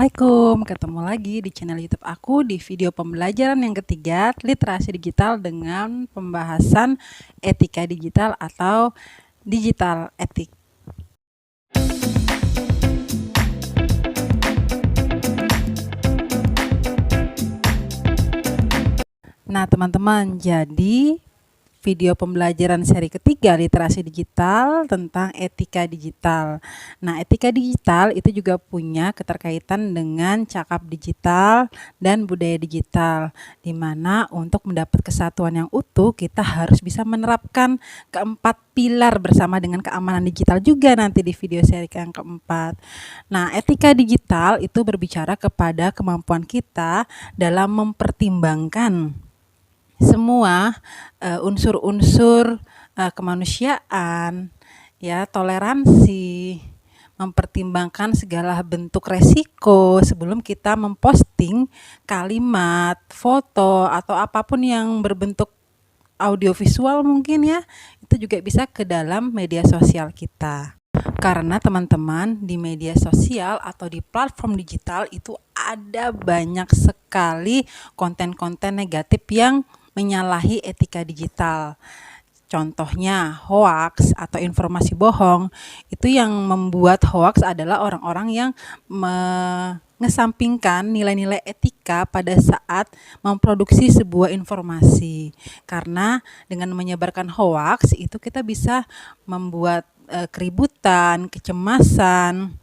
Assalamualaikum, ketemu lagi di channel YouTube aku di video pembelajaran yang ketiga, literasi digital dengan pembahasan etika digital atau digital etik. Nah, teman-teman, jadi video pembelajaran seri ketiga literasi digital tentang etika digital. Nah, etika digital itu juga punya keterkaitan dengan cakap digital dan budaya digital, di mana untuk mendapat kesatuan yang utuh kita harus bisa menerapkan keempat pilar bersama dengan keamanan digital juga nanti di video seri yang keempat. Nah, etika digital itu berbicara kepada kemampuan kita dalam mempertimbangkan semua unsur-unsur kemanusiaan, ya, toleransi, mempertimbangkan segala bentuk resiko sebelum kita memposting kalimat, foto, atau apapun yang berbentuk audiovisual mungkin ya, itu juga bisa ke dalam media sosial kita. Karena teman-teman di media sosial atau di platform digital itu ada banyak sekali konten-konten negatif yang menyalahi etika digital. Contohnya hoax atau informasi bohong. Itu yang membuat hoax adalah orang-orang yang mengesampingkan nilai-nilai etika pada saat memproduksi sebuah informasi. Karena dengan menyebarkan hoax itu kita bisa membuat keributan, kecemasan,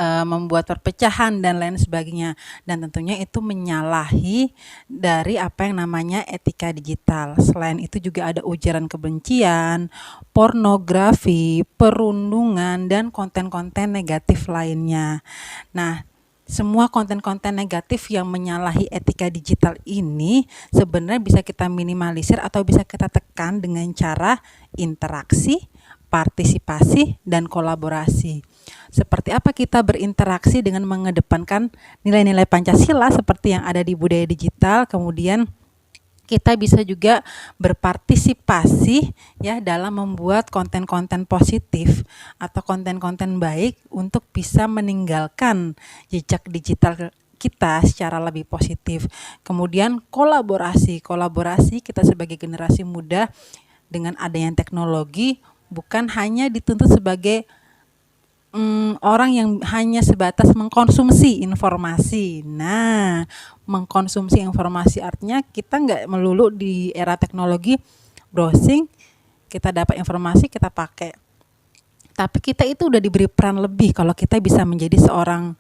membuat perpecahan dan lain sebagainya, dan tentunya itu menyalahi dari apa yang namanya etika digital. Selain itu juga ada ujaran kebencian, pornografi, perundungan, dan konten-konten negatif lainnya. Nah, semua konten-konten negatif yang menyalahi etika digital ini sebenarnya bisa kita minimalisir atau bisa kita tekan dengan cara interaksi, partisipasi, dan kolaborasi. Seperti apa kita berinteraksi dengan mengedepankan nilai-nilai Pancasila seperti yang ada di budaya digital, kemudian kita bisa juga berpartisipasi ya dalam membuat konten-konten positif atau konten-konten baik untuk bisa meninggalkan jejak digital kita secara lebih positif. Kemudian kolaborasi kita sebagai generasi muda dengan adanya teknologi bukan hanya dituntut sebagai orang yang hanya sebatas mengkonsumsi informasi. Nah, mengkonsumsi informasi artinya kita nggak melulu di era teknologi browsing, kita dapat informasi, kita pakai. Tapi kita itu udah diberi peran lebih kalau kita bisa menjadi seorang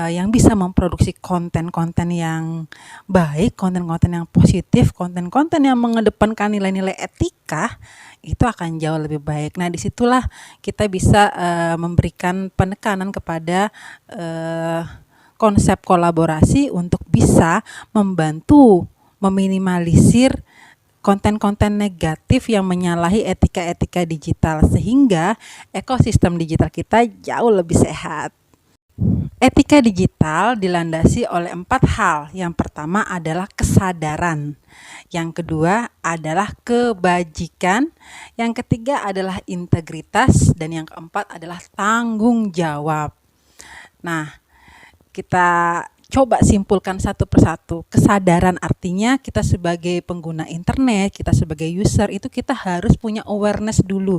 yang bisa memproduksi konten-konten yang baik, konten-konten yang positif, konten-konten yang mengedepankan nilai-nilai etika, itu akan jauh lebih baik. Nah, disitulah kita bisa memberikan penekanan kepada konsep kolaborasi untuk bisa membantu meminimalisir konten-konten negatif yang menyalahi etika-etika digital sehingga ekosistem digital kita jauh lebih sehat. Etika digital dilandasi oleh 4 hal. Yang pertama adalah kesadaran. Yang kedua adalah kebajikan. Yang ketiga adalah integritas. Dan yang keempat adalah tanggung jawab. Nah, kita coba simpulkan satu persatu. Kesadaran artinya kita sebagai pengguna internet, kita sebagai user itu kita harus punya awareness dulu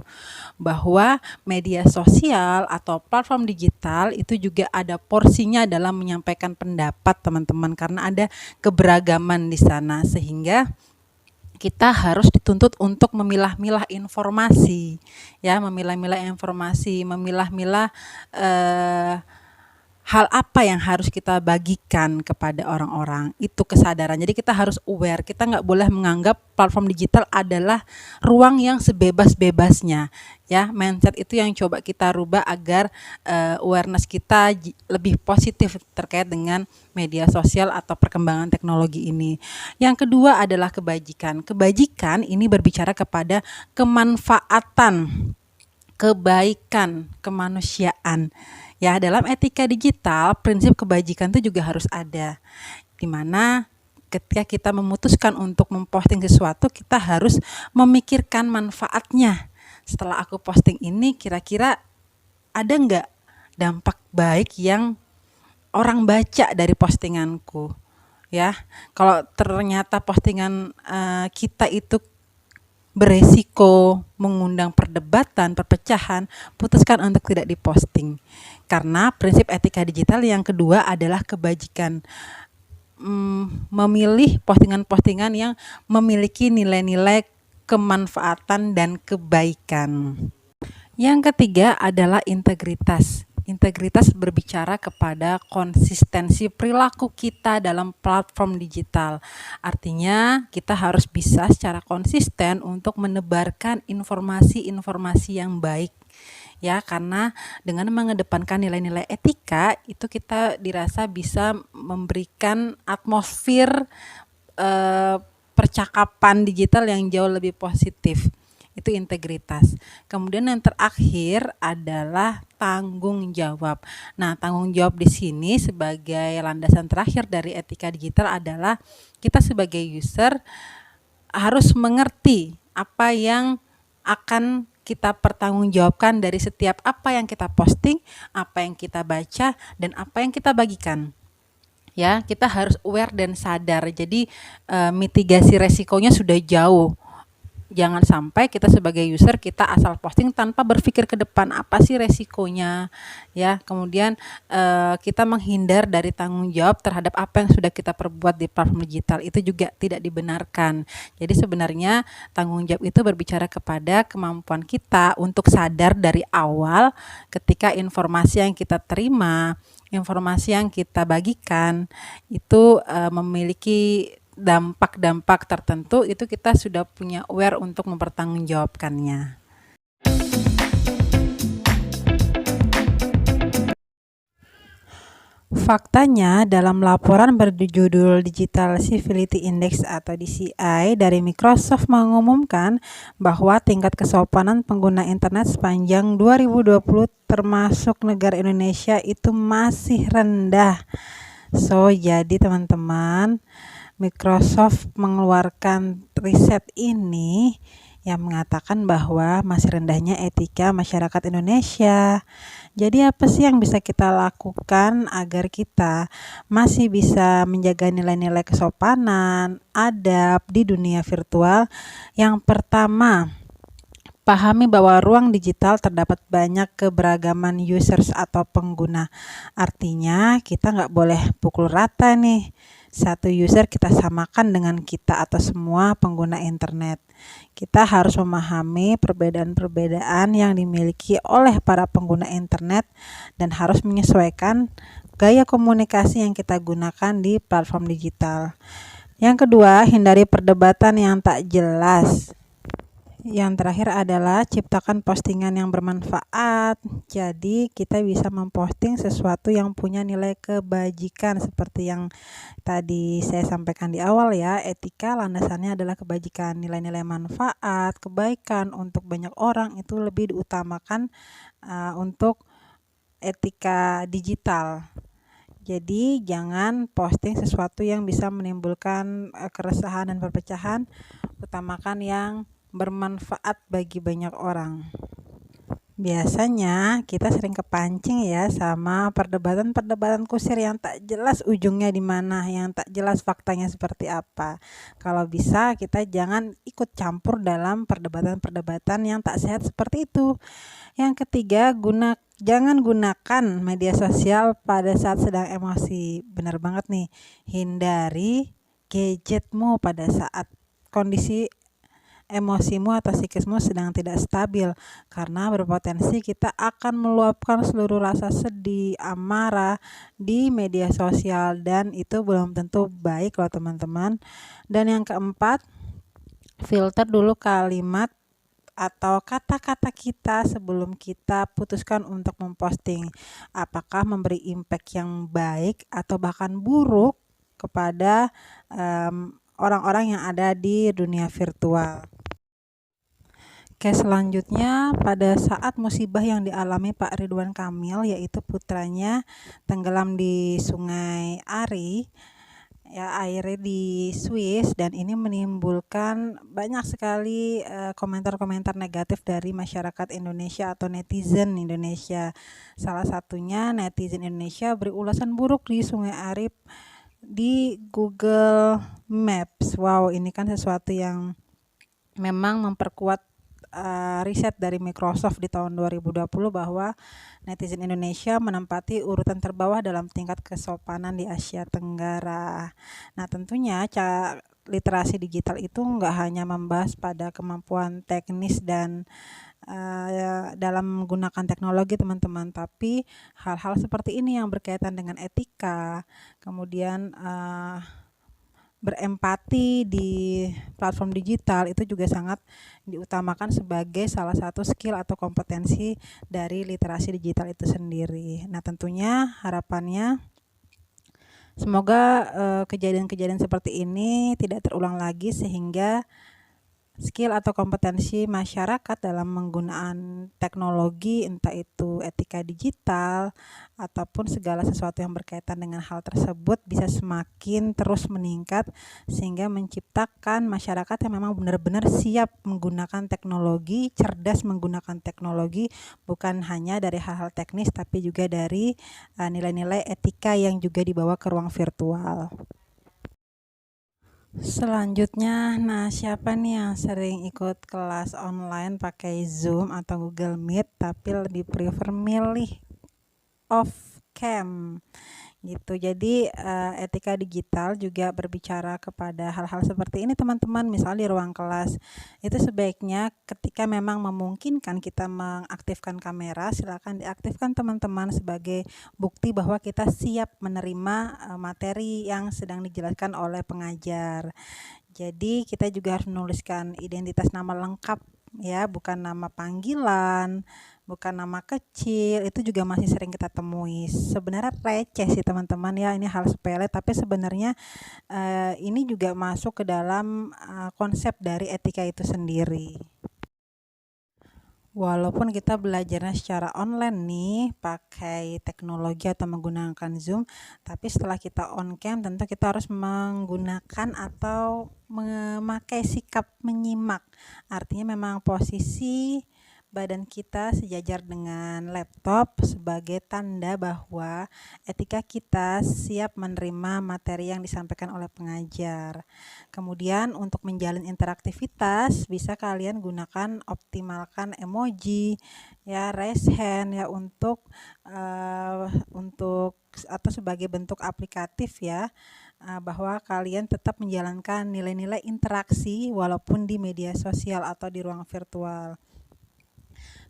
bahwa media sosial atau platform digital itu juga ada porsinya dalam menyampaikan pendapat teman-teman, karena ada keberagaman di sana sehingga kita harus dituntut untuk memilah-milah informasi, ya, memilah-milah informasi, memilah-milah hal apa yang harus kita bagikan kepada orang-orang. Itu kesadaran. Jadi kita harus aware, kita nggak boleh menganggap platform digital adalah ruang yang sebebas-bebasnya. Ya, mindset itu yang coba kita rubah agar awareness kita lebih positif terkait dengan media sosial atau perkembangan teknologi ini. Yang kedua adalah kebajikan. Kebajikan ini berbicara kepada kemanfaatan, kebaikan, kemanusiaan. Ya, dalam etika digital, prinsip kebajikan itu juga harus ada. Di mana ketika kita memutuskan untuk memposting sesuatu, kita harus memikirkan manfaatnya. Setelah aku posting ini, kira-kira ada nggak dampak baik yang orang baca dari postinganku, ya. Kalau ternyata postingan kita itu beresiko mengundang perdebatan, perpecahan, putuskan untuk tidak diposting. Karena prinsip etika digital yang kedua adalah kebajikan. Memilih postingan-postingan yang memiliki nilai-nilai kemanfaatan dan kebaikan. Yang ketiga adalah integritas. Integritas berbicara kepada konsistensi perilaku kita dalam platform digital. Artinya, kita harus bisa secara konsisten untuk menebarkan informasi-informasi yang baik. Ya, karena dengan mengedepankan nilai-nilai etika, itu kita dirasa bisa memberikan atmosfer percakapan digital yang jauh lebih positif. Itu integritas. Kemudian yang terakhir adalah tanggung jawab. Nah, tanggung jawab di sini sebagai landasan terakhir dari etika digital adalah kita sebagai user harus mengerti apa yang akan kita pertanggungjawabkan dari setiap apa yang kita posting, apa yang kita baca, dan apa yang kita bagikan. Ya, kita harus aware dan sadar. Jadi mitigasi resikonya sudah jauh. Jangan sampai kita sebagai user kita asal posting tanpa berpikir ke depan apa sih resikonya, ya. Kemudian kita menghindar dari tanggung jawab terhadap apa yang sudah kita perbuat di platform digital, itu juga tidak dibenarkan. Jadi sebenarnya tanggung jawab itu berbicara kepada kemampuan kita untuk sadar dari awal ketika informasi yang kita terima, informasi yang kita bagikan itu memiliki dampak-dampak tertentu, itu kita sudah punya aware untuk mempertanggungjawabkannya. Faktanya, dalam laporan berjudul Digital Civility Index atau DCI dari Microsoft mengumumkan bahwa tingkat kesopanan pengguna internet sepanjang 2020 termasuk negara Indonesia itu masih rendah. Jadi teman-teman, Microsoft mengeluarkan riset ini yang mengatakan bahwa masih rendahnya etika masyarakat Indonesia. Jadi apa sih yang bisa kita lakukan agar kita masih bisa menjaga nilai-nilai kesopanan, adab di dunia virtual? Yang pertama, pahami bahwa ruang digital terdapat banyak keberagaman users atau pengguna. Artinya kita nggak boleh pukul rata nih. Satu user kita samakan dengan kita atau semua pengguna internet. Kita harus memahami perbedaan-perbedaan yang dimiliki oleh para pengguna internet dan harus menyesuaikan gaya komunikasi yang kita gunakan di platform digital. Yang kedua, hindari perdebatan yang tak jelas. Yang terakhir adalah ciptakan postingan yang bermanfaat. Jadi kita bisa memposting sesuatu yang punya nilai kebajikan seperti yang tadi saya sampaikan di awal ya. Etika landasannya adalah kebajikan, nilai-nilai manfaat, kebaikan untuk banyak orang itu lebih diutamakan untuk etika digital. Jadi jangan posting sesuatu yang bisa menimbulkan keresahan dan perpecahan, utamakan yang bermanfaat bagi banyak orang. Biasanya kita sering kepancing ya sama perdebatan-perdebatan kusir yang tak jelas ujungnya di mana, yang tak jelas faktanya seperti apa. Kalau bisa kita jangan ikut campur dalam perdebatan-perdebatan yang tak sehat seperti itu. Yang ketiga, jangan gunakan media sosial pada saat sedang emosi. Benar banget nih, hindari gadgetmu pada saat kondisi emosimu atau psikismu sedang tidak stabil, karena berpotensi kita akan meluapkan seluruh rasa sedih, amarah di media sosial dan itu belum tentu baik loh teman-teman. Dan yang keempat, filter dulu kalimat atau kata-kata kita sebelum kita putuskan untuk memposting. Apakah memberi impact yang baik atau bahkan buruk kepada orang-orang yang ada di dunia virtual. Oke, selanjutnya pada saat musibah yang dialami Pak Ridwan Kamil, yaitu putranya tenggelam di Sungai Ari, ya akhirnya di Swiss, dan ini menimbulkan banyak sekali komentar-komentar negatif dari masyarakat Indonesia atau netizen Indonesia. Salah satunya netizen Indonesia beri ulasan buruk di Sungai Arif di Google Maps. Wow, ini kan sesuatu yang memang memperkuat riset dari Microsoft di tahun 2020 bahwa netizen Indonesia menempati urutan terbawah dalam tingkat kesopanan di Asia Tenggara. Nah, tentunya literasi digital itu nggak hanya membahas pada kemampuan teknis dan dalam menggunakan teknologi teman-teman, tapi hal-hal seperti ini yang berkaitan dengan etika, kemudian berempati di platform digital itu juga sangat diutamakan sebagai salah satu skill atau kompetensi dari literasi digital itu sendiri. Nah, tentunya harapannya semoga kejadian-kejadian seperti ini tidak terulang lagi, sehingga skill atau kompetensi masyarakat dalam menggunaan teknologi, entah itu etika digital ataupun segala sesuatu yang berkaitan dengan hal tersebut, bisa semakin terus meningkat, sehingga menciptakan masyarakat yang memang benar-benar siap menggunakan teknologi, cerdas menggunakan teknologi, bukan hanya dari hal-hal teknis tapi juga dari nilai-nilai etika yang juga dibawa ke ruang virtual. Selanjutnya, nah siapa nih yang sering ikut kelas online pakai Zoom atau Google Meet tapi lebih prefer milih off cam gitu. Jadi etika digital juga berbicara kepada hal-hal seperti ini teman-teman. Misal di ruang kelas itu sebaiknya ketika memang memungkinkan kita mengaktifkan kamera, silakan diaktifkan teman-teman sebagai bukti bahwa kita siap menerima materi yang sedang dijelaskan oleh pengajar. Jadi kita juga harus menuliskan identitas nama lengkap ya, bukan nama panggilan, bukan nama kecil. Itu juga masih sering kita temui. Sebenarnya receh sih teman-teman ya, ini hal sepele, tapi sebenarnya ini juga masuk ke dalam konsep dari etika itu sendiri. Walaupun kita belajarnya secara online nih, pakai teknologi atau menggunakan Zoom, tapi setelah kita on cam tentu kita harus menggunakan atau memakai sikap menyimak. Artinya memang posisi badan kita sejajar dengan laptop sebagai tanda bahwa etika kita siap menerima materi yang disampaikan oleh pengajar. Kemudian untuk menjalin interaktivitas bisa kalian gunakan, optimalkan emoji ya, raise hand ya, untuk atau sebagai bentuk aplikatif ya, bahwa kalian tetap menjalankan nilai-nilai interaksi walaupun di media sosial atau di ruang virtual.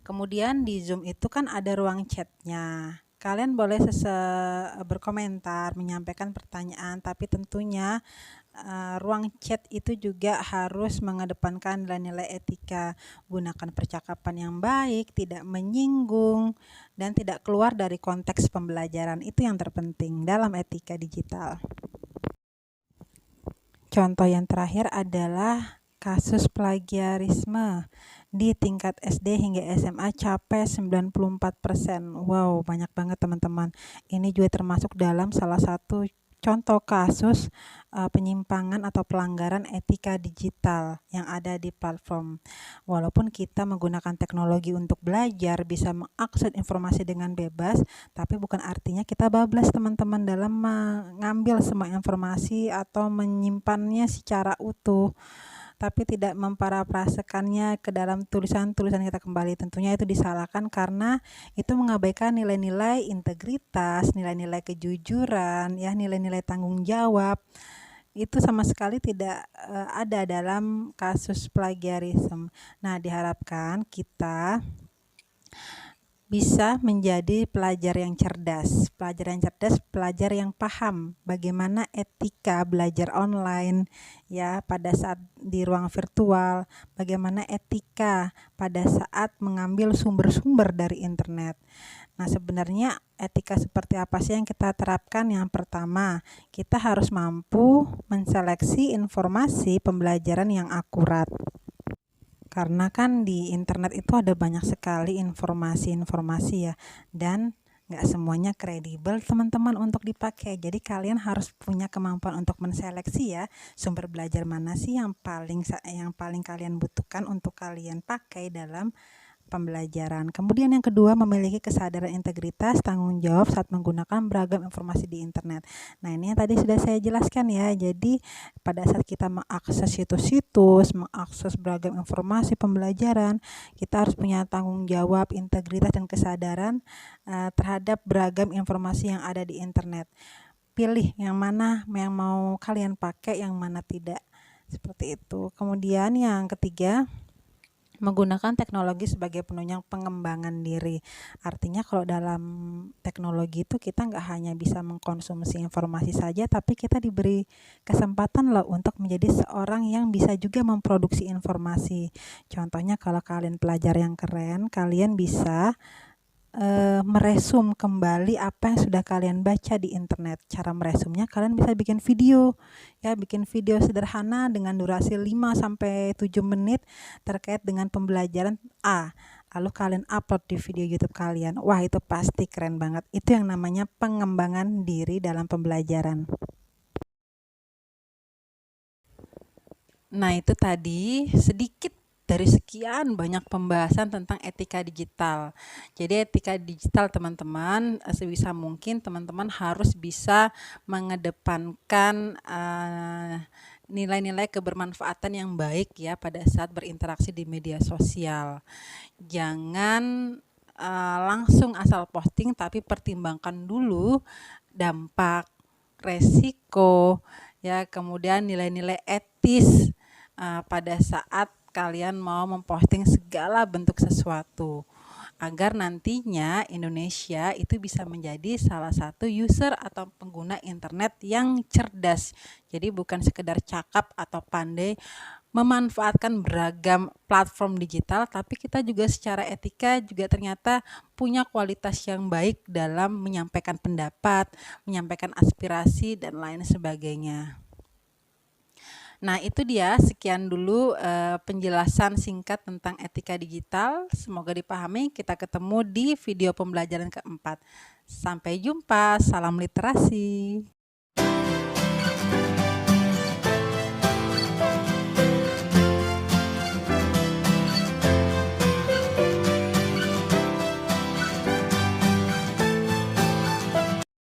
Kemudian di Zoom itu kan ada ruang chatnya. Kalian boleh berkomentar, menyampaikan pertanyaan, tapi tentunya ruang chat itu juga harus mengedepankan nilai-nilai etika. Gunakan percakapan yang baik, tidak menyinggung, dan tidak keluar dari konteks pembelajaran. Itu yang terpenting dalam etika digital. Contoh yang terakhir adalah kasus plagiarisme di tingkat SD hingga SMA capai 94%. Wow, banyak banget teman-teman. Ini juga termasuk dalam salah satu contoh kasus penyimpangan atau pelanggaran etika digital yang ada di platform. Walaupun kita menggunakan teknologi untuk belajar, bisa mengakses informasi dengan bebas, tapi bukan artinya kita bablas teman-teman dalam mengambil semua informasi atau menyimpannya secara utuh, tapi tidak memparafrasekannya ke dalam tulisan-tulisan kita kembali. Tentunya itu disalahkan karena itu mengabaikan nilai-nilai integritas, nilai-nilai kejujuran, ya, nilai-nilai tanggung jawab. Itu sama sekali tidak ada dalam kasus plagiarisme. Nah, diharapkan kita bisa menjadi pelajar yang cerdas. Pelajar yang paham bagaimana etika belajar online ya pada saat di ruang virtual, bagaimana etika pada saat mengambil sumber-sumber dari internet. Nah, sebenarnya etika seperti apa sih yang kita terapkan? Yang pertama, kita harus mampu menseleksi informasi pembelajaran yang akurat. Karena kan di internet itu ada banyak sekali informasi-informasi ya, dan nggak semuanya kredibel teman-teman untuk dipakai. Jadi kalian harus punya kemampuan untuk menseleksi ya, sumber belajar mana sih yang paling kalian butuhkan untuk kalian pakai dalam pembelajaran. Kemudian yang kedua, memiliki kesadaran integritas, tanggung jawab saat menggunakan beragam informasi di internet. Nah, ini yang tadi sudah saya jelaskan ya. Jadi, pada saat kita mengakses situs-situs, mengakses beragam informasi pembelajaran, kita harus punya tanggung jawab, integritas, dan kesadaran terhadap beragam informasi yang ada di internet. Pilih yang mana yang mau kalian pakai, yang mana tidak. Seperti itu. Kemudian yang ketiga, menggunakan teknologi sebagai penunjang pengembangan diri. Artinya kalau dalam teknologi itu kita nggak hanya bisa mengkonsumsi informasi saja, tapi kita diberi kesempatan loh untuk menjadi seorang yang bisa juga memproduksi informasi. Contohnya kalau kalian pelajar yang keren, kalian bisa meresum kembali apa yang sudah kalian baca di internet. Cara meresumnya kalian bisa bikin video ya, bikin video sederhana dengan durasi 5-7 menit terkait dengan pembelajaran A. Lalu kalian upload di video YouTube kalian. Wah, itu pasti keren banget. Itu yang namanya pengembangan diri dalam pembelajaran. Nah, itu tadi sedikit dari sekian banyak pembahasan tentang etika digital. Jadi etika digital teman-teman, sebisa mungkin teman-teman harus bisa mengedepankan nilai-nilai kebermanfaatan yang baik ya pada saat berinteraksi di media sosial. Jangan langsung asal posting, tapi pertimbangkan dulu dampak, resiko, ya, kemudian nilai-nilai etis pada saat kalian mau memposting segala bentuk sesuatu, agar nantinya Indonesia itu bisa menjadi salah satu user atau pengguna internet yang cerdas. Jadi bukan sekedar cakap atau pandai memanfaatkan beragam platform digital, tapi kita juga secara etika juga ternyata punya kualitas yang baik dalam menyampaikan pendapat, menyampaikan aspirasi, dan lain sebagainya. Nah, itu dia, sekian dulu penjelasan singkat tentang etika digital. Semoga dipahami. Kita ketemu di video pembelajaran keempat. Sampai jumpa, salam literasi.